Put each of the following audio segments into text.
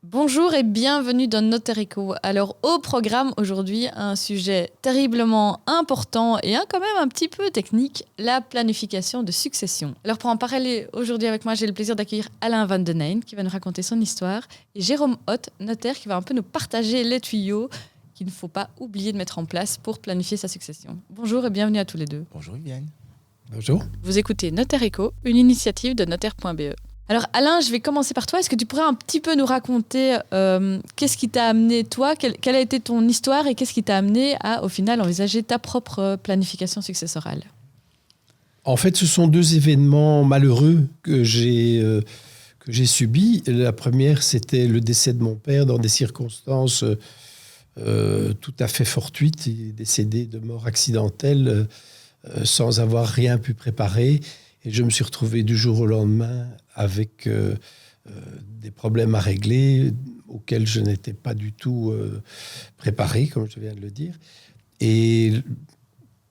Bonjour et bienvenue dans Notaire Echo. Alors au programme aujourd'hui, un sujet terriblement important et quand même un petit peu technique, la planification de succession. Alors pour en parler aujourd'hui avec moi, j'ai le plaisir d'accueillir Alain Van Den Eyne qui va nous raconter son histoire et Jérôme Hott, notaire, qui va un peu nous partager les tuyaux qu'il ne faut pas oublier de mettre en place pour planifier sa succession. Bonjour et bienvenue à tous les deux. Bonjour Viviane. Bonjour. Vous écoutez Notaire Echo, une initiative de notaire.be. Alors Alain, je vais commencer par toi. Est-ce que tu pourrais un petit peu nous raconter qu'est-ce qui t'a amené, toi, quelle a été ton histoire et qu'est-ce qui t'a amené à, au final, envisager ta propre planification successorale ? En fait, ce sont deux événements malheureux que j'ai subis. La première, c'était le décès de mon père dans des circonstances tout à fait fortuites. Il est décédé de mort accidentelle sans avoir rien pu préparer. Et je me suis retrouvé du jour au lendemain avec des problèmes à régler auxquels je n'étais pas du tout préparé, comme je viens de le dire. Et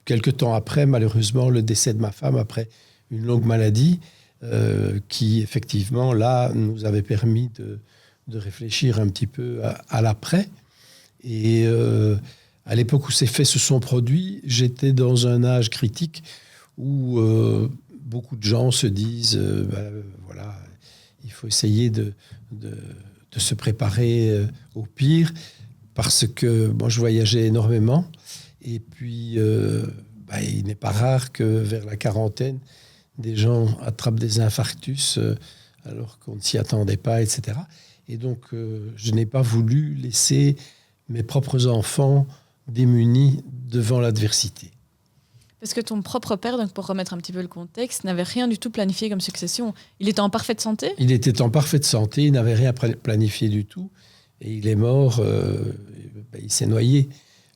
quelque temps après, malheureusement, le décès de ma femme après une longue maladie qui, effectivement, là, nous avait permis de réfléchir un petit peu à l'après. Et à l'époque où ces faits se sont produits, j'étais dans un âge critique où beaucoup de gens se disent voilà, il faut essayer de se préparer au pire, parce que moi je voyageais énormément et puis il n'est pas rare que vers la quarantaine des gens attrapent des infarctus alors qu'on ne s'y attendait pas, etc. Et donc je n'ai pas voulu laisser mes propres enfants démunis devant l'adversité. Parce que ton propre père, donc pour remettre un petit peu le contexte, n'avait rien du tout planifié comme succession. Il était en parfaite santé ? Il était en parfaite santé, il n'avait rien planifié du tout. Et il est mort, il s'est noyé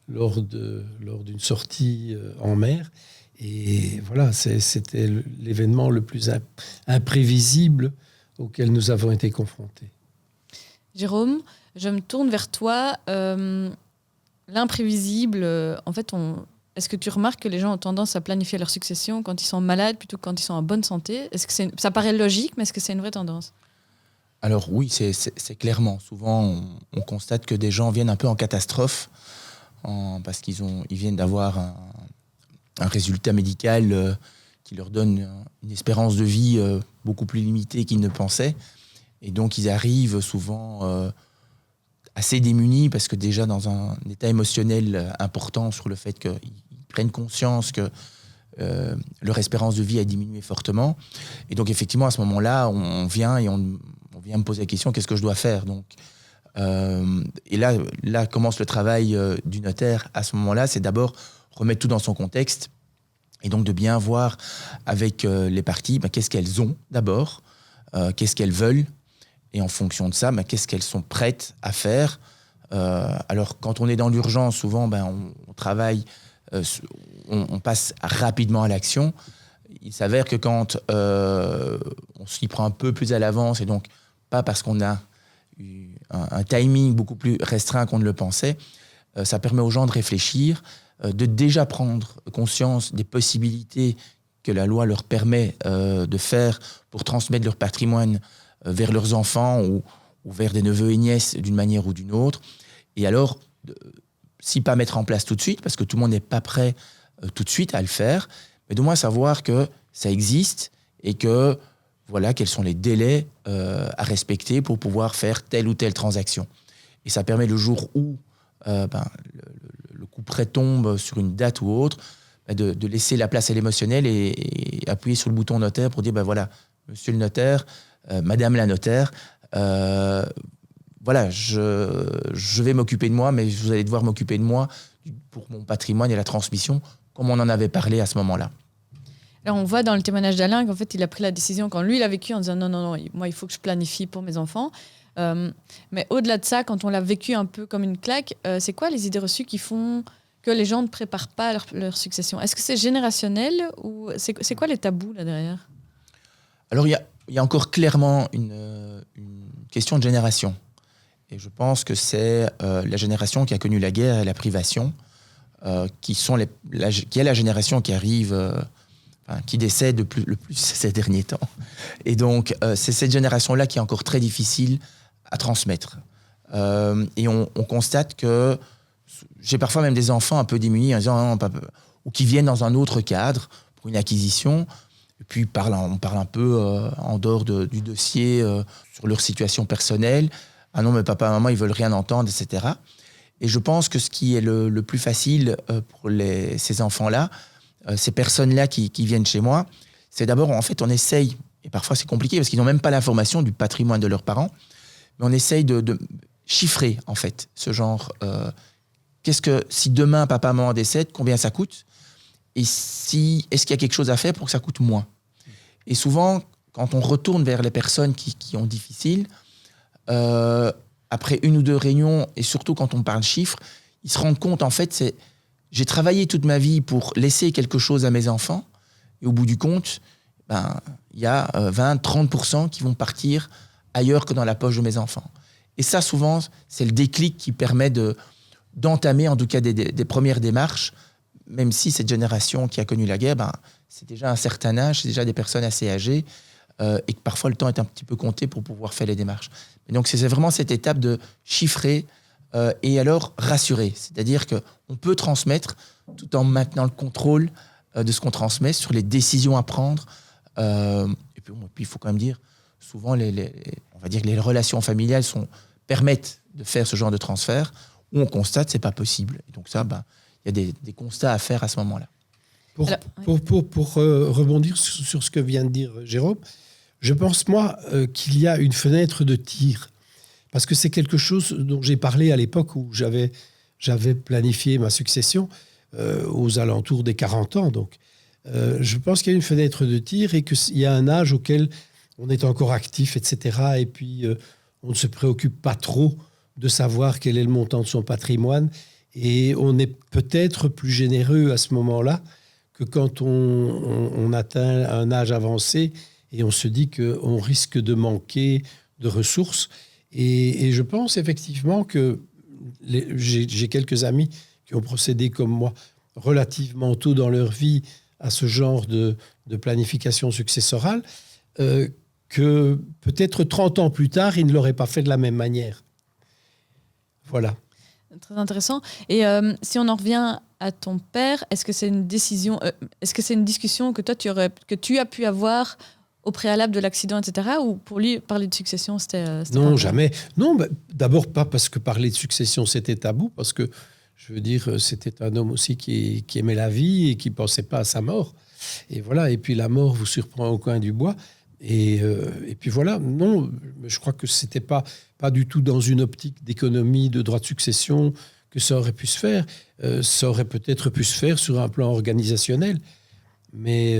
lors d'une sortie en mer. Et voilà, c'était l'événement le plus imprévisible auquel nous avons été confrontés. Jérôme, je me tourne vers toi. L'imprévisible, en fait, est-ce que tu remarques que les gens ont tendance à planifier leur succession quand ils sont malades plutôt que quand ils sont en bonne santé ? Est-ce que ça paraît logique, mais est-ce que c'est une vraie tendance ? Alors oui, c'est clairement. Souvent, on constate que des gens viennent un peu en catastrophe parce qu'ils viennent d'avoir un résultat médical qui leur donne une espérance de vie beaucoup plus limitée qu'ils ne pensaient. Et donc, ils arrivent souvent assez démunis parce que déjà dans un état émotionnel important sur le fait qu'ils prennent conscience que leur espérance de vie a diminué fortement. Et donc effectivement à ce moment-là, on vient me poser la question, qu'est-ce que je dois faire ? Donc, et là commence le travail du notaire à ce moment-là, c'est d'abord remettre tout dans son contexte et donc de bien voir avec les parties qu'est-ce qu'elles ont d'abord, qu'est-ce qu'elles veulent. Et en fonction de ça, qu'est-ce qu'elles sont prêtes à faire ? Alors, quand on est dans l'urgence, souvent, on travaille, on passe rapidement à l'action. Il s'avère que quand on s'y prend un peu plus à l'avance, et donc pas parce qu'on a eu un timing beaucoup plus restreint qu'on ne le pensait, ça permet aux gens de réfléchir, de déjà prendre conscience des possibilités que la loi leur permet de faire pour transmettre leur patrimoine vers leurs enfants ou vers des neveux et nièces d'une manière ou d'une autre. Et alors, si pas mettre en place tout de suite, parce que tout le monde n'est pas prêt tout de suite à le faire, mais de moins savoir que ça existe et que voilà quels sont les délais à respecter pour pouvoir faire telle ou telle transaction. Et ça permet le jour où le coup près tombe sur une date ou autre, de laisser la place à l'émotionnel et appuyer sur le bouton notaire pour dire voilà, monsieur le notaire, madame la notaire, voilà, je vais m'occuper de moi, mais vous allez devoir m'occuper de moi pour mon patrimoine et la transmission, comme on en avait parlé à ce moment-là. Alors on voit dans le témoignage d'Alain qu'en fait il a pris la décision quand lui il a vécu en disant non, moi il faut que je planifie pour mes enfants. Mais au-delà de ça, quand on l'a vécu un peu comme une claque, c'est quoi les idées reçues qui font que les gens ne préparent pas leur succession ? Est-ce que c'est générationnel ou c'est quoi les tabous là derrière ? Alors il y a encore clairement une question de génération. Et je pense que c'est la génération qui a connu la guerre et la privation, qui est la génération qui arrive, qui décède le plus ces derniers temps. Et donc, c'est cette génération-là qui est encore très difficile à transmettre. Et on constate que j'ai parfois même des enfants un peu démunis en disant non, papa, ou qui viennent dans un autre cadre pour une acquisition. Et puis on parle un peu en dehors du dossier sur leur situation personnelle. Ah non, mais papa, maman, ils veulent rien entendre, etc. Et je pense que ce qui est le plus facile pour ces enfants-là, ces personnes-là qui viennent chez moi, c'est d'abord, en fait, on essaye, et parfois c'est compliqué parce qu'ils n'ont même pas l'information du patrimoine de leurs parents, mais on essaye de chiffrer, en fait, ce genre. Si demain, papa, maman décèdent, combien ça coûte ? Et est-ce qu'il y a quelque chose à faire pour que ça coûte moins ? Et souvent, quand on retourne vers les personnes qui ont difficile, après 1 ou 2 réunions, et surtout quand on parle chiffres, ils se rendent compte, en fait, j'ai travaillé toute ma vie pour laisser quelque chose à mes enfants, et au bout du compte, il y a 20-30% qui vont partir ailleurs que dans la poche de mes enfants. Et ça, souvent, c'est le déclic qui permet d'entamer, en tout cas, des premières démarches, même si cette génération qui a connu la guerre, c'est déjà un certain âge, c'est déjà des personnes assez âgées, et que parfois le temps est un petit peu compté pour pouvoir faire les démarches. Et donc c'est vraiment cette étape de chiffrer et alors rassurer. C'est-à-dire qu'on peut transmettre tout en maintenant le contrôle de ce qu'on transmet sur les décisions à prendre. Et puis il faut quand même dire, souvent on va dire que les relations familiales permettent de faire ce genre de transfert où on constate que ce n'est pas possible. Et donc ça, il y a des constats à faire à ce moment-là. Pour rebondir sur ce que vient de dire Jérôme, je pense, moi, qu'il y a une fenêtre de tir. Parce que c'est quelque chose dont j'ai parlé à l'époque où j'avais planifié ma succession aux alentours des 40 ans. Donc, je pense qu'il y a une fenêtre de tir et qu'il y a un âge auquel on est encore actif, etc. Et puis, on ne se préoccupe pas trop de savoir quel est le montant de son patrimoine. Et on est peut-être plus généreux à ce moment-là que quand on atteint un âge avancé et on se dit qu'on risque de manquer de ressources. Et je pense effectivement que j'ai quelques amis qui ont procédé comme moi relativement tôt dans leur vie à ce genre de planification successorale, que peut-être 30 ans plus tard, ils ne l'auraient pas fait de la même manière. Voilà. Très intéressant. Et si on en revient à ton père, est-ce que c'est une décision, est-ce que c'est une discussion que toi tu as pu avoir au préalable de l'accident, etc. Ou pour lui, parler de succession, c'était non, jamais. Non, d'abord pas parce que parler de succession, c'était tabou, parce que, je veux dire, c'était un homme aussi qui aimait la vie et qui ne pensait pas à sa mort. Et voilà, et puis la mort vous surprend au coin du bois. Et puis voilà, non, je crois que ce n'était pas du tout dans une optique d'économie de droit de succession que ça aurait pu se faire. Ça aurait peut-être pu se faire sur un plan organisationnel. Mais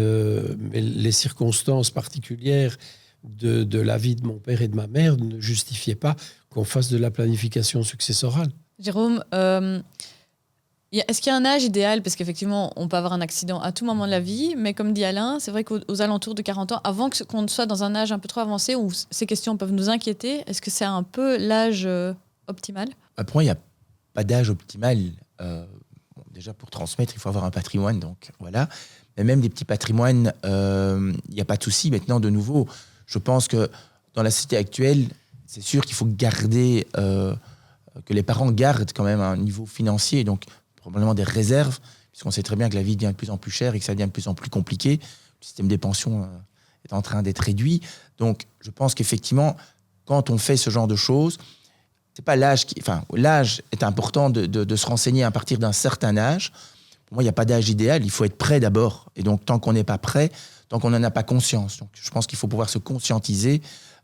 les circonstances particulières de la vie de mon père et de ma mère ne justifiaient pas qu'on fasse de la planification successorale. Jérôme, est-ce qu'il y a un âge idéal ? Parce qu'effectivement, on peut avoir un accident à tout moment de la vie, mais comme dit Alain, c'est vrai qu'aux alentours de 40 ans, avant qu'on soit dans un âge un peu trop avancé où ces questions peuvent nous inquiéter, est-ce que c'est un peu l'âge optimal ? Pour moi, il n'y a pas d'âge optimal. Déjà, pour transmettre, il faut avoir un patrimoine, donc voilà. Mais même des petits patrimoines, il n'y a pas de souci. Maintenant, de nouveau, je pense que dans la société actuelle, c'est sûr qu'il faut garder, que les parents gardent quand même un niveau financier, donc probablement des réserves, puisqu'on sait très bien que la vie devient de plus en plus chère et que ça devient de plus en plus compliqué. Le système des pensions est en train d'être réduit. Donc, je pense qu'effectivement, quand on fait ce genre de choses, c'est pas l'âge l'âge est important de se renseigner à partir d'un certain âge. Pour moi, il n'y a pas d'âge idéal, il faut être prêt d'abord. Et donc, tant qu'on n'est pas prêt, tant qu'on n'en a pas conscience. Donc, je pense qu'il faut pouvoir se conscientiser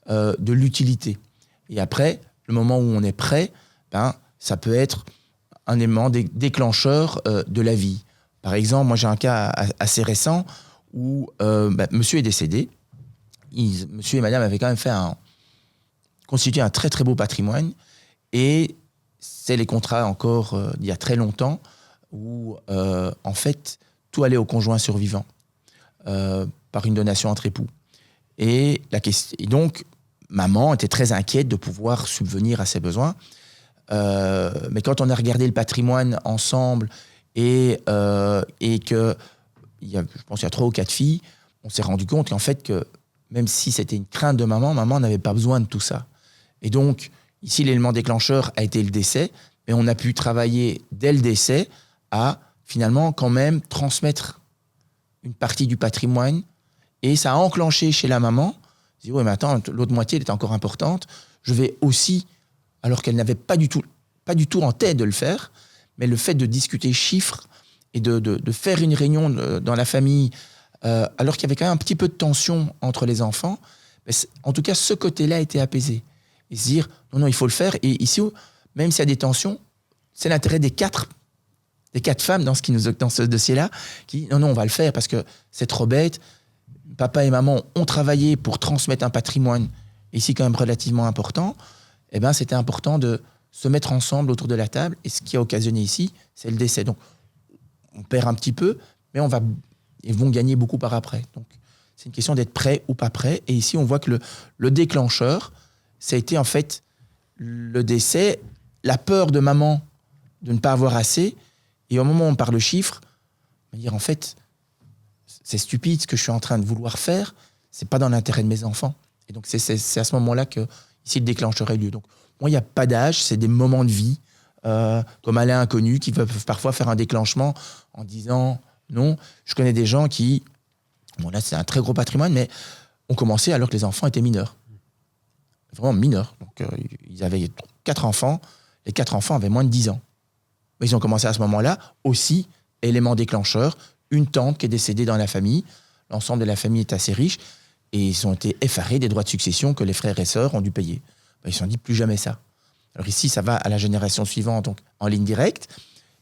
de l'utilité. Et après, le moment où on est prêt, ça peut être un élément déclencheur de la vie. Par exemple, moi, j'ai un cas assez récent où monsieur est décédé. Monsieur et madame avaient quand même constitué un très, très beau patrimoine. Et c'est les contrats encore d'il y a très longtemps où, en fait, tout allait au conjoint survivant par une donation entre époux. Et donc, maman était très inquiète de pouvoir subvenir à ses besoins. Mais quand on a regardé le patrimoine ensemble et que, je pense qu'il y a 3 ou 4 filles, on s'est rendu compte qu'en fait, que même si c'était une crainte de maman n'avait pas besoin de tout ça. Et donc, Ici, l'élément déclencheur a été le décès, mais on a pu travailler dès le décès à finalement quand même transmettre une partie du patrimoine, et ça a enclenché chez la maman, dit oui mais attends, l'autre moitié elle est encore importante, je vais aussi, alors qu'elle n'avait pas du tout en tête de le faire, mais le fait de discuter chiffres et de faire une réunion dans la famille, alors qu'il y avait quand même un petit peu de tension entre les enfants, en tout cas ce côté-là a été apaisé. Et se dire non, il faut le faire, et ici, même s'il y a des tensions, c'est l'intérêt des quatre femmes dans ce dossier-là, qui non, on va le faire parce que c'est trop bête. Papa et maman ont travaillé pour transmettre un patrimoine, ici quand même relativement important. Eh ben, c'était important de se mettre ensemble autour de la table. Et ce qui a occasionné ici, c'est le décès. Donc, on perd un petit peu, mais ils vont gagner beaucoup par après. Donc, c'est une question d'être prêt ou pas prêt. Et ici, on voit que le déclencheur, ça a été en fait le décès, la peur de maman de ne pas avoir assez. Et au moment où on parle de chiffres, on va dire en fait, c'est stupide ce que je suis en train de vouloir faire, c'est pas dans l'intérêt de mes enfants. Et donc c'est à ce moment-là que ici le déclencheur a lieu. Donc moi, il n'y a pas d'âge, c'est des moments de vie, comme Alain Inconnu, qui peuvent parfois faire un déclenchement en disant non. Je connais des gens qui, bon là c'est un très gros patrimoine, mais ont commencé alors que les enfants étaient mineurs. Vraiment mineurs. Donc ils avaient 4 enfants, les 4 enfants avaient moins de 10 ans. Ils ont commencé à ce moment-là, aussi, élément déclencheur, une tante qui est décédée dans la famille. L'ensemble de la famille est assez riche. Et ils ont été effarés des droits de succession que les frères et sœurs ont dû payer. Ils se sont dit, plus jamais ça. Alors ici, ça va à la génération suivante, donc en ligne directe.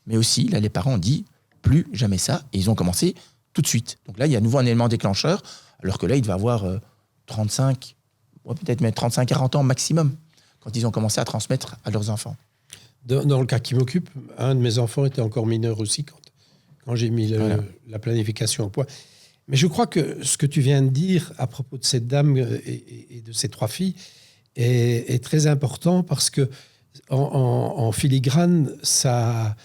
Mais aussi, là, les parents ont dit, plus jamais ça. Et ils ont commencé tout de suite. Donc là, il y a à nouveau un élément déclencheur, alors que là, il devait avoir 35, peut-être même 35-40 ans maximum, quand ils ont commencé à transmettre à leurs enfants. Dans le cas qui m'occupe, un de mes enfants était encore mineur aussi quand j'ai mis la planification au point. Mais je crois que ce que tu viens de dire à propos de cette dame et de ces 3 filles est très important, parce que en filigrane, ça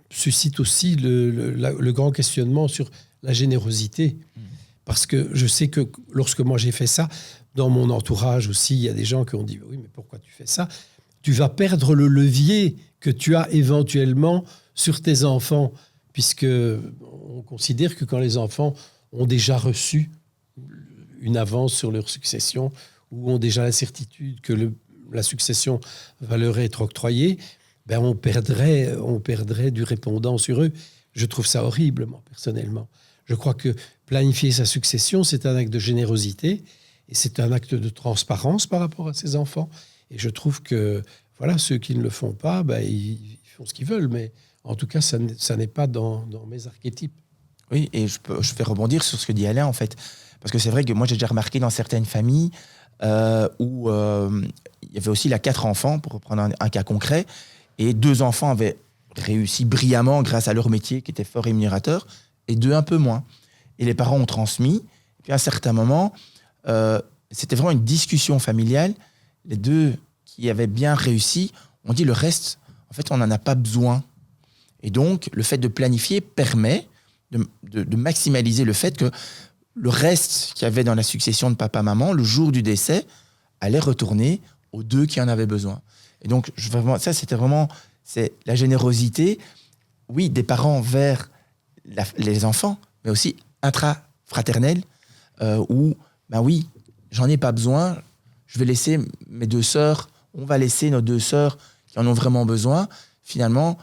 suscite aussi le grand questionnement sur la générosité. Parce que je sais que lorsque moi j'ai fait ça, dans mon entourage aussi, il y a des gens qui ont dit « Oui, mais pourquoi tu fais ça ?» Tu vas perdre le levier que tu as éventuellement sur tes enfants, puisque on considère que quand les enfants ont déjà reçu une avance sur leur succession, ou ont déjà la certitude que la succession va leur être octroyée, ben on perdrait du répondant sur eux. Je trouve ça horrible, moi, personnellement. Je crois que planifier sa succession, c'est un acte de générosité, et c'est un acte de transparence par rapport à ses enfants. Et je trouve que voilà, ceux qui ne le font pas, ils font ce qu'ils veulent. Mais en tout cas, ça n'est pas dans mes archétypes. Oui, et je fais rebondir sur ce que dit Alain, en fait. Parce que c'est vrai que moi, j'ai déjà remarqué dans certaines familles où il y avait aussi 4 enfants, pour reprendre un cas concret, et 2 enfants avaient réussi brillamment grâce à leur métier qui était fort rémunérateur, et 2 un peu moins. Et les parents ont transmis. Et puis à un certain moment, c'était vraiment une discussion familiale. Les 2 qui avaient bien réussi ont dit le reste, en fait, on n'en a pas besoin. Et donc, le fait de planifier permet de maximaliser le fait que le reste qu'il y avait dans la succession de papa-maman, le jour du décès, allait retourner aux 2 qui en avaient besoin. Et donc, ça, c'est la générosité, oui, des parents vers les enfants, mais aussi intra-fraternelle, où, oui, j'en ai pas besoin, je vais laisser mes 2 sœurs, on va laisser nos 2 sœurs qui en ont vraiment besoin, finalement,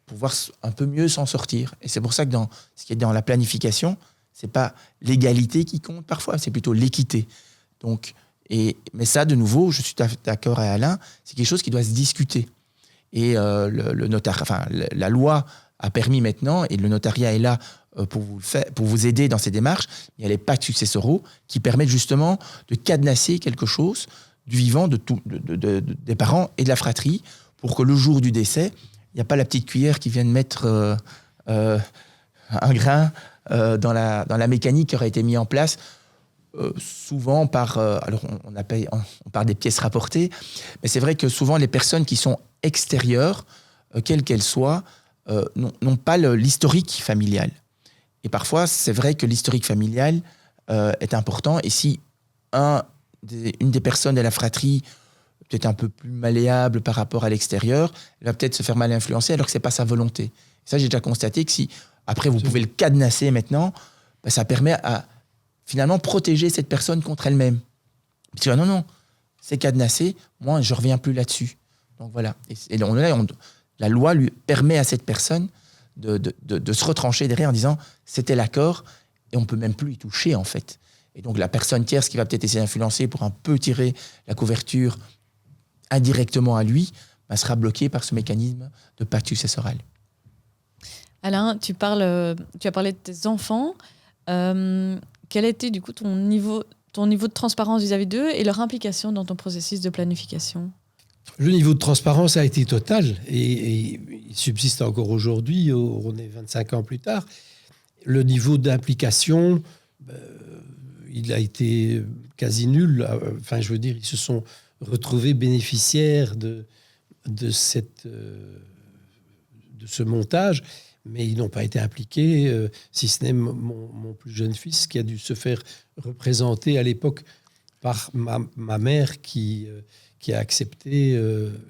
pouvoir un peu mieux s'en sortir. Et c'est pour ça que dans ce qui est dans la planification, c'est pas l'égalité qui compte parfois, c'est plutôt l'équité. Donc, mais ça, de nouveau, je suis d'accord avec Alain, c'est quelque chose qui doit se discuter. Et la loi a permis maintenant, et le notariat est là pour vous aider dans ces démarches, il y a les pactes successoraux qui permettent justement de cadenasser quelque chose du vivant des parents et de la fratrie, pour que le jour du décès, il n'y a pas la petite cuillère qui vient de mettre un grain dans la mécanique qui aurait été mise en place, souvent par... alors on parle des pièces rapportées, mais c'est vrai que souvent les personnes qui sont extérieures, quelles qu'elles soient, n'ont pas l'historique familial. Et parfois, c'est vrai que l'historique familial est important, et si une des personnes de la fratrie peut-être un peu plus malléable par rapport à l'extérieur, elle va peut-être se faire mal influencer alors que ce n'est pas sa volonté. Ça, j'ai déjà constaté que si, après, vous pouvez le cadenasser maintenant, ça permet à finalement protéger cette personne contre elle-même. Tu vois, non, c'est cadenassé, moi, je ne reviens plus là-dessus. Donc voilà. Et la loi lui permet à cette personne de se retrancher derrière en disant c'était l'accord et on ne peut même plus y toucher, en fait. Et donc la personne tierce qui va peut-être essayer d'influencer pour un peu tirer la couverture indirectement à lui, sera bloquée par ce mécanisme de pacte successoral. Alain, tu as parlé de tes enfants. Quel était du coup ton niveau de transparence vis-à-vis d'eux et leur implication dans ton processus de planification ? Le niveau de transparence a été total et il subsiste encore aujourd'hui, on est 25 ans plus tard. Le niveau d'implication, il a été quasi nul. Enfin, je veux dire, ils se sont retrouvés bénéficiaires de ce montage, mais ils n'ont pas été impliqués, si ce n'est mon plus jeune fils qui a dû se faire représenter à l'époque par ma mère qui a accepté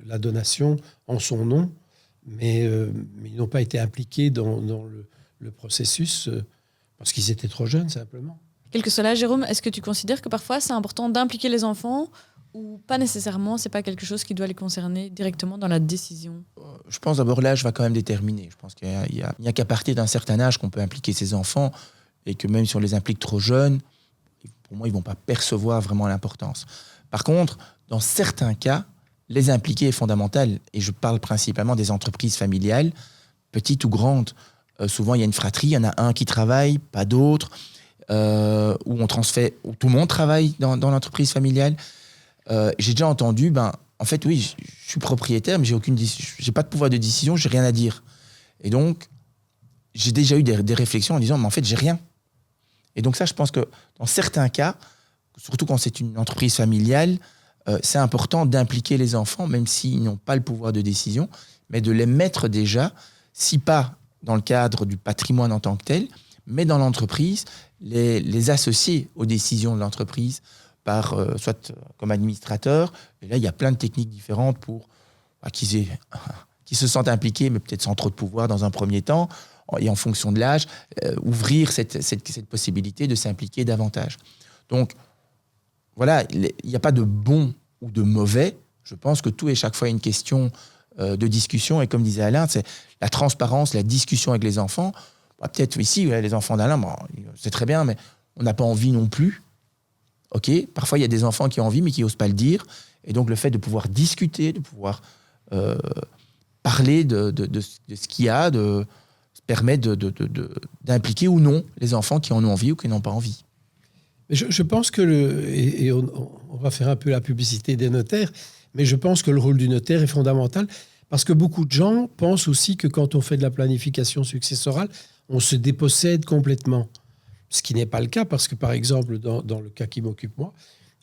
la donation en son nom, mais ils n'ont pas été impliqués dans le processus parce qu'ils étaient trop jeunes, simplement. Quel que soit l'âge, Jérôme, est-ce que tu considères que parfois c'est important d'impliquer les enfants ou pas nécessairement, c'est pas quelque chose qui doit les concerner directement dans la décision ? Je pense d'abord l'âge va quand même déterminer. Je pense qu'il n'y a qu'à partir d'un certain âge qu'on peut impliquer ses enfants et que même si on les implique trop jeunes, pour moi, ils ne vont pas percevoir vraiment l'importance. Par contre, dans certains cas, les impliquer est fondamental. Et je parle principalement des entreprises familiales, petites ou grandes. Souvent, il y a une fratrie, il y en a un qui travaille, pas d'autres, où où tout le monde travaille dans l'entreprise familiale. J'ai déjà entendu, en fait, oui, je suis propriétaire, mais j'ai pas de pouvoir de décision, j'ai rien à dire. Et donc, j'ai déjà eu des réflexions en disant, mais en fait, j'ai rien. Et donc ça, je pense que dans certains cas, surtout quand c'est une entreprise familiale, c'est important d'impliquer les enfants, même s'ils n'ont pas le pouvoir de décision, mais de les mettre déjà, si pas dans le cadre du patrimoine en tant que tel, mais dans l'entreprise, les associer aux décisions de l'entreprise, soit comme administrateur. Et là, il y a plein de techniques différentes pour qu'ils se sentent impliqués, mais peut-être sans trop de pouvoir dans un premier temps, et en fonction de l'âge, ouvrir cette possibilité de s'impliquer davantage. Donc, voilà, il n'y a pas de bon ou de mauvais. Je pense que tout est chaque fois une question de discussion. Et comme disait Alain, c'est la transparence, la discussion avec les enfants. Peut-être ici, les enfants d'Alain, c'est très bien, mais on n'a pas envie non plus. Ok, parfois il y a des enfants qui ont envie mais qui n'osent pas le dire, et donc le fait de pouvoir discuter, de pouvoir parler de ce qu'il y a, permet d'impliquer ou non les enfants qui en ont envie ou qui n'ont pas envie. Je pense que on va faire un peu la publicité des notaires, mais je pense que le rôle du notaire est fondamental parce que beaucoup de gens pensent aussi que quand on fait de la planification successorale, on se dépossède complètement. Ce qui n'est pas le cas, parce que, par exemple, dans le cas qui m'occupe moi,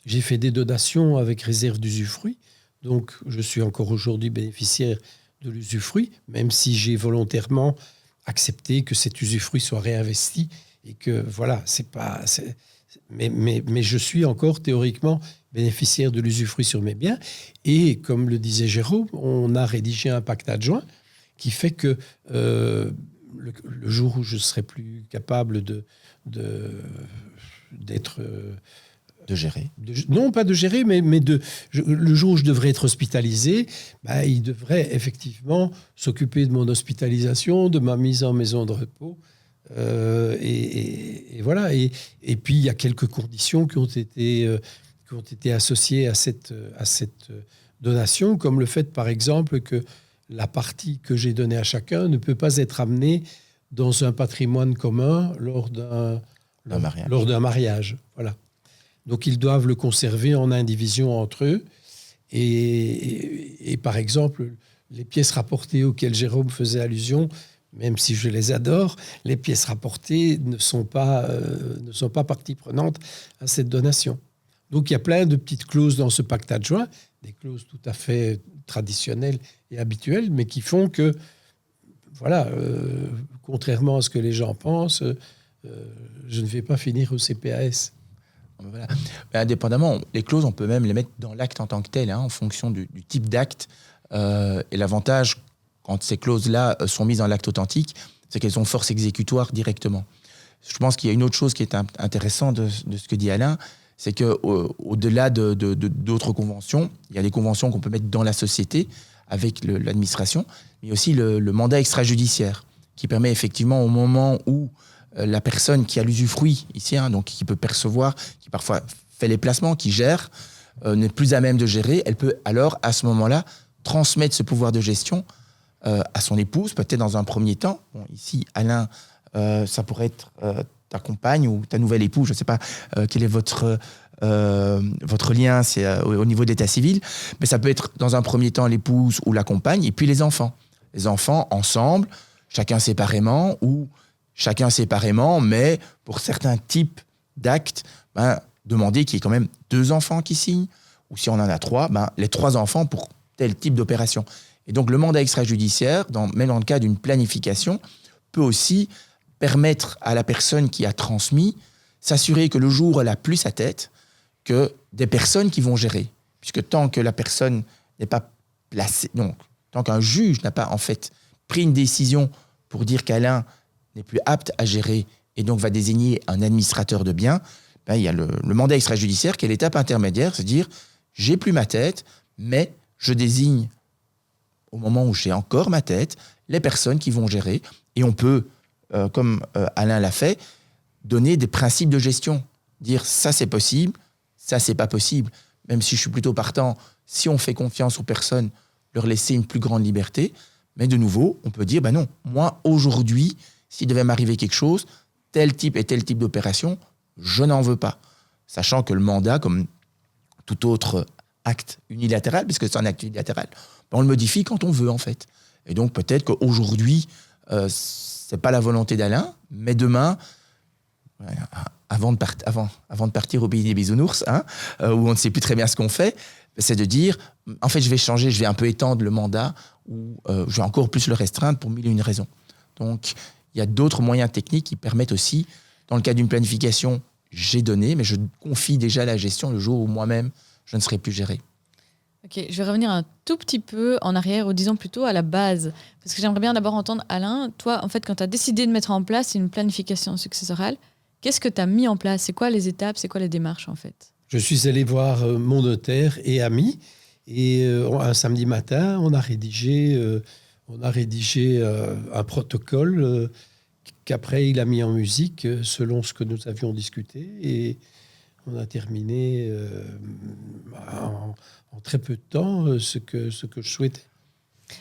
j'ai fait des donations avec réserve d'usufruit. Donc, je suis encore aujourd'hui bénéficiaire de l'usufruit, même si j'ai volontairement accepté que cet usufruit soit réinvesti et que, voilà, mais je suis encore théoriquement bénéficiaire de l'usufruit sur mes biens. Et, comme le disait Jérôme, on a rédigé un pacte adjoint qui fait que le jour où je ne serai plus capable de gérer. Non, pas de gérer, mais le jour où je devrais être hospitalisé, il devrait effectivement s'occuper de mon hospitalisation, de ma mise en maison de repos. Et voilà. Et puis, il y a quelques conditions qui ont été associées à cette donation, comme le fait, par exemple, que la partie que j'ai donnée à chacun ne peut pas être amenée dans un patrimoine commun lors d'un mariage. Voilà. Donc, ils doivent le conserver en indivision entre eux. Et par exemple, les pièces rapportées auxquelles Jérôme faisait allusion, même si je les adore, les pièces rapportées ne sont pas partie prenante à cette donation. Donc, il y a plein de petites clauses dans ce pacte adjoint, des clauses tout à fait traditionnelles et habituelles, mais qui font que, voilà, contrairement à ce que les gens pensent, je ne vais pas finir au CPAS. Voilà. Mais indépendamment, les clauses, on peut même les mettre dans l'acte en tant que tel, en fonction du type d'acte. Et l'avantage, quand ces clauses-là sont mises dans l'acte authentique, c'est qu'elles ont force exécutoire directement. Je pense qu'il y a une autre chose qui est intéressante de ce que dit Alain, c'est qu'au-delà d'autres conventions, il y a des conventions qu'on peut mettre dans la société avec l'administration, mais aussi le mandat extrajudiciaire, qui permet effectivement au moment où la personne qui a l'usufruit ici, donc qui peut percevoir, qui parfois fait les placements, qui gère, n'est plus à même de gérer, elle peut alors à ce moment-là transmettre ce pouvoir de gestion à son épouse, peut-être dans un premier temps. Bon, ici, Alain, ça pourrait être ta compagne ou ta nouvelle épouse, je ne sais pas quel est votre lien, c'est au niveau d'état civil, mais ça peut être dans un premier temps l'épouse ou la compagne, et puis les enfants. Les enfants ensemble, chacun séparément, mais pour certains types d'actes, demander qu'il y ait quand même 2 enfants qui signent, ou si on en a 3, les 3 enfants pour tel type d'opération. Et donc le mandat extrajudiciaire, même dans le cas d'une planification, peut aussi permettre à la personne qui a transmis s'assurer que le jour où elle n'a plus sa tête, que des personnes qui vont gérer. Puisque tant que la personne n'est pas placée, donc tant qu'un juge n'a pas en fait pris une décision pour dire qu'Alain n'est plus apte à gérer et donc va désigner un administrateur de biens, il y a le mandat extrajudiciaire qui est l'étape intermédiaire, c'est dire j'ai plus ma tête, mais je désigne au moment où j'ai encore ma tête les personnes qui vont gérer, et on peut, comme Alain l'a fait, donner des principes de gestion, dire ça c'est possible, ça c'est pas possible, même si je suis plutôt partant, si on fait confiance aux personnes, leur laisser une plus grande liberté, mais de nouveau, on peut dire non, moi aujourd'hui, s'il devait m'arriver quelque chose, tel type et tel type d'opération, je n'en veux pas. Sachant que le mandat, comme tout autre acte unilatéral, puisque c'est un acte unilatéral, on le modifie quand on veut en fait. Et donc peut-être qu'aujourd'hui, c'est pas la volonté d'Alain, mais demain, avant de partir au pays des bisounours, où on ne sait plus très bien ce qu'on fait, c'est de dire, en fait je vais changer, je vais un peu étendre le mandat, ou je vais encore plus le restreindre pour 1001 raisons. Donc il y a d'autres moyens techniques qui permettent aussi, dans le cas d'une planification, j'ai donné, mais je confie déjà la gestion le jour où moi-même je ne serai plus géré. Ok, je vais revenir un tout petit peu en arrière, ou disons plutôt à la base. Parce que j'aimerais bien d'abord entendre Alain. Toi, en fait, quand tu as décidé de mettre en place une planification successorale, qu'est-ce que tu as mis en place? C'est quoi les étapes? C'est quoi les démarches, en fait? Je suis allé voir mon notaire et ami. Et un samedi matin, on a rédigé un protocole qu'après, il a mis en musique selon ce que nous avions discuté. Et on a terminé en très peu de temps ce que je souhaitais.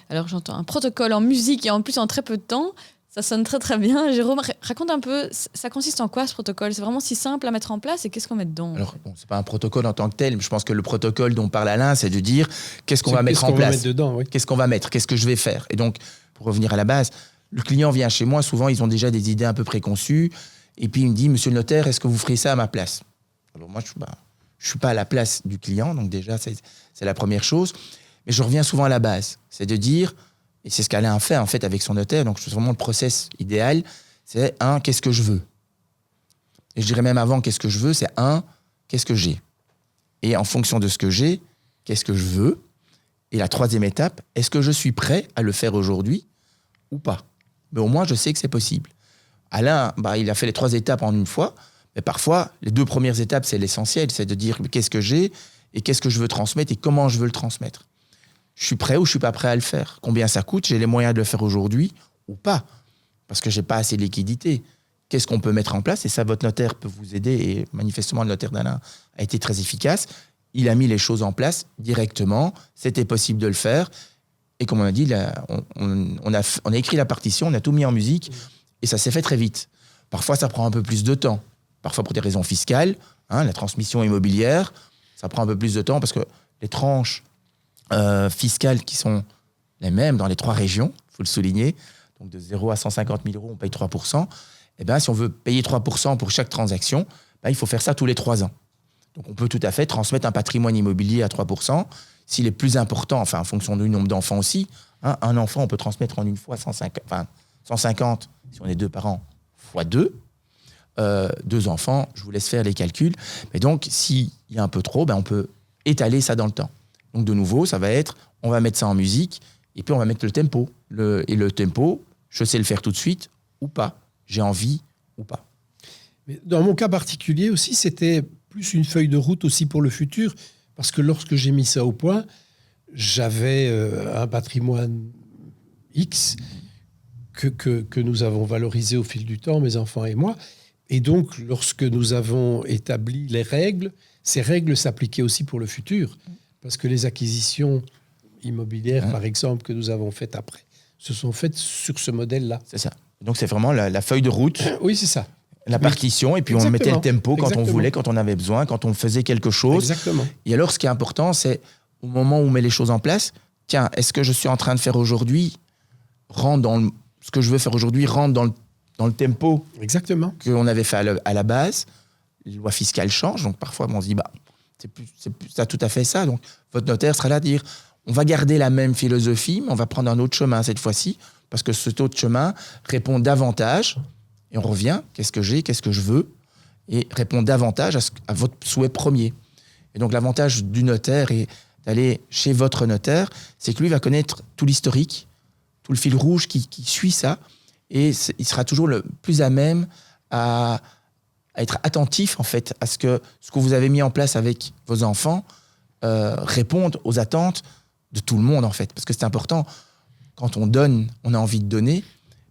Alors j'entends un protocole en musique et en plus en très peu de temps. Ça sonne très très bien. Jérôme, raconte un peu, ça consiste en quoi ce protocole? C'est vraiment si simple à mettre en place et qu'est-ce qu'on met dedans? Alors, c'est pas un protocole en tant que tel, mais je pense que le protocole dont parle Alain, c'est de dire qu'est-ce qu'on va mettre en place, qu'est-ce qu'on va mettre, qu'est-ce que je vais faire. Et donc, pour revenir à la base, le client vient chez moi, souvent ils ont déjà des idées un peu préconçues, et puis il me dit, monsieur le notaire, est-ce que vous ferez ça à ma place? Alors moi, je suis pas à la place du client, donc déjà, c'est la première chose. Mais je reviens souvent à la base, c'est de dire, et c'est ce qu'Alain a fait en fait avec son notaire, donc c'est vraiment le process idéal, c'est qu'est-ce que je veux? Et je dirais même avant, qu'est-ce que je veux, c'est qu'est-ce que j'ai? Et en fonction de ce que j'ai, qu'est-ce que je veux? Et la troisième étape, est-ce que je suis prêt à le faire aujourd'hui ou pas? Mais au moins, je sais que c'est possible. Alain, il a fait les 3 étapes en une fois, mais parfois, les 2 premières étapes, c'est l'essentiel, c'est de dire qu'est-ce que j'ai et qu'est-ce que je veux transmettre et comment je veux le transmettre. Je suis prêt ou je suis pas prêt à le faire? Combien ça coûte? J'ai les moyens de le faire aujourd'hui ou pas? Parce que j'ai pas assez de liquidité. Qu'est-ce qu'on peut mettre en place? Et ça, votre notaire peut vous aider. Et manifestement, le notaire d'Alain a été très efficace. Il a mis les choses en place directement. C'était possible de le faire. Et comme on a dit, là, on a écrit la partition, on a tout mis en musique. Et ça s'est fait très vite. Parfois, ça prend un peu plus de temps. Parfois, pour des raisons fiscales, la transmission immobilière, ça prend un peu plus de temps parce que les tranches fiscales qui sont les mêmes dans les 3 régions, il faut le souligner, donc de 0 à 150 000 euros, on paye 3%. Et si on veut payer 3% pour chaque transaction, il faut faire ça tous les 3 ans. Donc on peut tout à fait transmettre un patrimoine immobilier à 3%. S'il est plus important, en fonction du nombre d'enfants aussi, un enfant, on peut transmettre en une fois 150, si on est 2 parents, fois 2. 2 enfants, je vous laisse faire les calculs. Mais donc, s'il y a un peu trop, on peut étaler ça dans le temps. Donc, de nouveau, ça va être, on va mettre ça en musique, et puis on va mettre le tempo. Et le tempo, je sais le faire tout de suite ou pas. J'ai envie ou pas. Mais dans mon cas particulier aussi, c'était plus une feuille de route aussi pour le futur, parce que lorsque j'ai mis ça au point, j'avais un patrimoine X que nous avons valorisé au fil du temps, mes enfants et moi. Et donc, lorsque nous avons établi les règles, ces règles s'appliquaient aussi pour le futur, parce que les acquisitions immobilières, par exemple, que nous avons faites après, se sont faites sur ce modèle-là. C'est ça. Donc, c'est vraiment la feuille de route. Oui, c'est ça. La partition, et puis on mettait le tempo quand on voulait, quand on avait besoin, quand on faisait quelque chose. Exactement. Et alors, ce qui est important, c'est au moment où on met les choses en place, tiens, est-ce que je suis en train de faire aujourd'hui, ce que je veux faire aujourd'hui rentre dans le tempo qu'on avait fait à la base. Les lois fiscales changent, donc parfois on se dit, c'est plus ça, tout à fait ça. Donc votre notaire sera là à dire, on va garder la même philosophie, mais on va prendre un autre chemin cette fois-ci, parce que cet autre chemin répond davantage. Et on revient, qu'est-ce que j'ai, qu'est-ce que je veux, et répond davantage à votre souhait premier. Et donc l'avantage du notaire et d'aller chez votre notaire, c'est que lui va connaître tout l'historique, tout le fil rouge qui suit ça, et il sera toujours le plus à même à être attentif en fait à ce que vous avez mis en place avec vos enfants réponde aux attentes de tout le monde en fait. Parce que c'est important, quand on donne, on a envie de donner,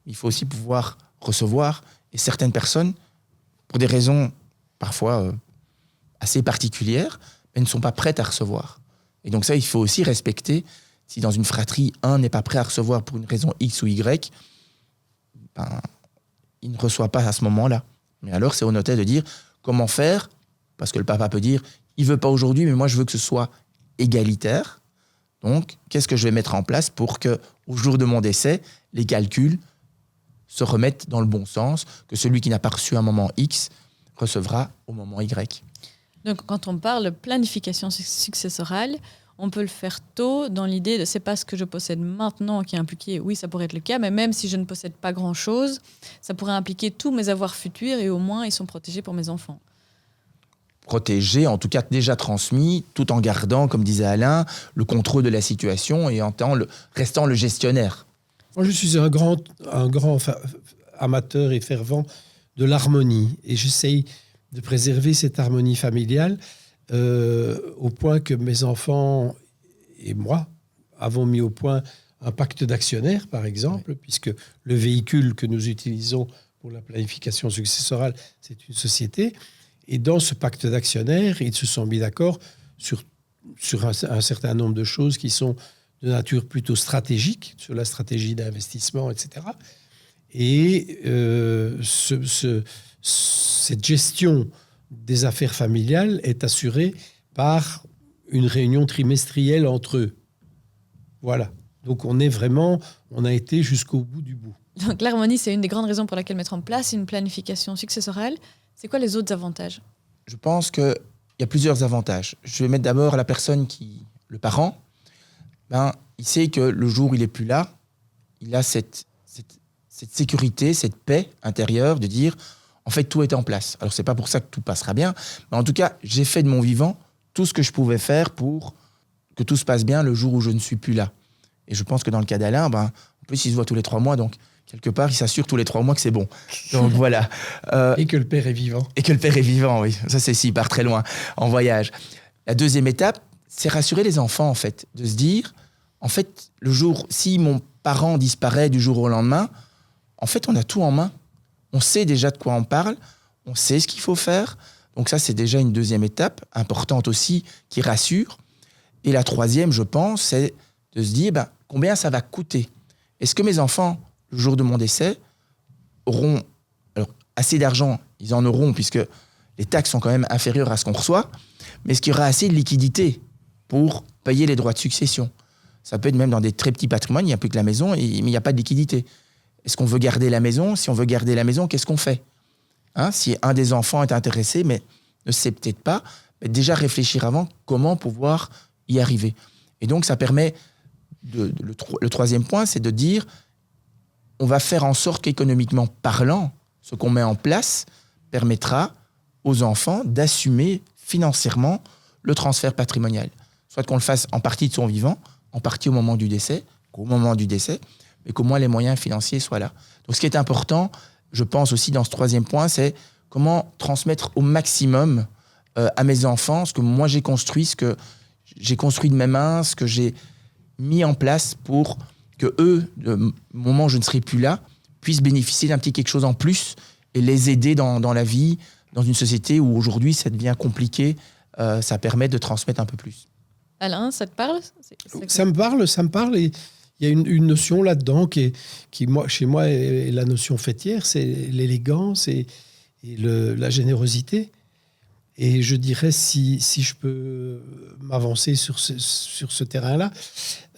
il faut aussi pouvoir recevoir, et certaines personnes, pour des raisons parfois assez particulières, mais ne sont pas prêtes à recevoir. Et donc ça, il faut aussi respecter. Si dans une fratrie, un n'est pas prêt à recevoir pour une raison X ou Y, il ne reçoit pas à ce moment-là. Mais alors, c'est au notaire de dire comment faire, parce que le papa peut dire, il veut pas aujourd'hui, mais moi, je veux que ce soit égalitaire. Donc, qu'est-ce que je vais mettre en place pour que, au jour de mon décès, les calculs se remettent dans le bon sens, que celui qui n'a pas reçu à un moment X recevra au moment Y. Donc, quand on parle de planification successorale, on peut le faire tôt dans l'idée de c'est pas ce que je possède maintenant qui est impliqué. Oui, ça pourrait être le cas, mais même si je ne possède pas grand-chose, ça pourrait impliquer tous mes avoirs futurs et au moins ils sont protégés pour mes enfants. Protégés, en tout cas déjà transmis, tout en gardant, comme disait Alain, le contrôle de la situation et restant le gestionnaire. Moi, je suis un grand amateur et fervent de l'harmonie. Et j'essaye de préserver cette harmonie familiale au point que mes enfants et moi avons mis au point un pacte d'actionnaires, par exemple, puisque le véhicule que nous utilisons pour la planification successorale, c'est une société. Et dans ce pacte d'actionnaires, ils se sont mis d'accord sur un certain nombre de choses qui sont de nature plutôt stratégique, sur la stratégie d'investissement, etc. Et cette gestion des affaires familiales est assurée par une réunion trimestrielle entre eux. Voilà. Donc on a été jusqu'au bout du bout. Donc l'harmonie, c'est une des grandes raisons pour laquelle mettre en place une planification successorale. C'est quoi les autres avantages ? Je pense qu'il y a plusieurs avantages. Je vais mettre d'abord la personne le parent, il sait que le jour où il n'est plus là, il a cette sécurité, cette paix intérieure de dire, en fait, tout est en place. Alors, ce n'est pas pour ça que tout passera bien, mais en tout cas, j'ai fait de mon vivant tout ce que je pouvais faire pour que tout se passe bien le jour où je ne suis plus là. Et je pense que dans le cas d'Alain, en plus, il se voit tous les 3 mois, donc quelque part, il s'assure tous les 3 mois que c'est bon. Donc voilà. Et que le père est vivant. Et que le père est vivant, oui. Ça, c'est s'il part très loin en voyage. La deuxième étape, c'est rassurer les enfants, en fait, de se dire, en fait, le jour, si mon parent disparaît du jour au lendemain, en fait, on a tout en main. On sait déjà de quoi on parle, on sait ce qu'il faut faire. Donc ça, c'est déjà une deuxième étape, importante aussi, qui rassure. Et la troisième, je pense, c'est de se dire, combien ça va coûter ? Est-ce que mes enfants, le jour de mon décès, auront assez d'argent ? Ils en auront, puisque les taxes sont quand même inférieures à ce qu'on reçoit. Mais est-ce qu'il y aura assez de liquidité pour payer les droits de succession ? Ça peut être même dans des très petits patrimoines, il n'y a plus que la maison, mais il n'y a pas de liquidité. Est-ce qu'on veut garder la maison ? Si on veut garder la maison, qu'est-ce qu'on fait ? Si un des enfants est intéressé, mais ne sait peut-être pas, mais déjà réfléchir avant comment pouvoir y arriver. Et donc, ça permet, le troisième point, c'est de dire, on va faire en sorte qu'économiquement parlant, ce qu'on met en place, permettra aux enfants d'assumer financièrement le transfert patrimonial. Soit qu'on le fasse en partie de son vivant, en partie au moment du décès, mais qu'au moins les moyens financiers soient là. Donc ce qui est important, je pense aussi dans ce troisième point, c'est comment transmettre au maximum à mes enfants ce que moi j'ai construit, ce que j'ai construit de mes mains, ce que j'ai mis en place pour que eux, au moment où je ne serai plus là, puissent bénéficier d'un petit quelque chose en plus et les aider dans la vie, dans une société où aujourd'hui ça devient compliqué, ça permet de transmettre un peu plus. Alain, ça te parle ? Ça me parle et il y a une notion là-dedans qui chez moi, est la notion fêtière, c'est l'élégance et la générosité. Et je dirais, si je peux m'avancer sur ce terrain-là,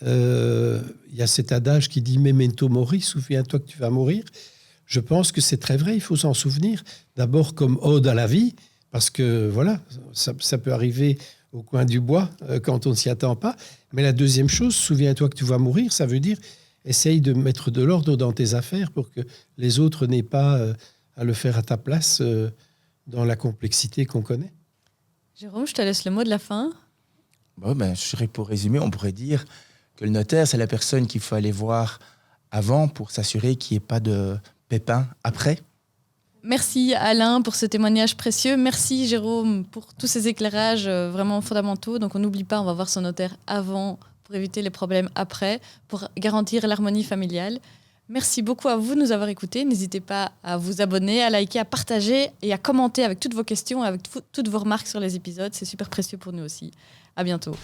il y a cet adage qui dit « Memento mori », souviens-toi que tu vas mourir. Je pense que c'est très vrai, il faut s'en souvenir. D'abord comme ode à la vie, parce que voilà, ça peut arriver au coin du bois quand on ne s'y attend pas. Mais la deuxième chose, souviens-toi que tu vas mourir, ça veut dire essaye de mettre de l'ordre dans tes affaires pour que les autres n'aient pas à le faire à ta place dans la complexité qu'on connaît. Jérôme, je te laisse le mot de la fin. Je dirais pour résumer, on pourrait dire que le notaire, c'est la personne qu'il faut aller voir avant pour s'assurer qu'il n'y ait pas de pépins après. Merci Alain pour ce témoignage précieux. Merci Jérôme pour tous ces éclairages vraiment fondamentaux. Donc on n'oublie pas, on va voir son notaire avant pour éviter les problèmes après, pour garantir l'harmonie familiale. Merci beaucoup à vous de nous avoir écoutés. N'hésitez pas à vous abonner, à liker, à partager et à commenter avec toutes vos questions, avec toutes vos remarques sur les épisodes. C'est super précieux pour nous aussi. À bientôt.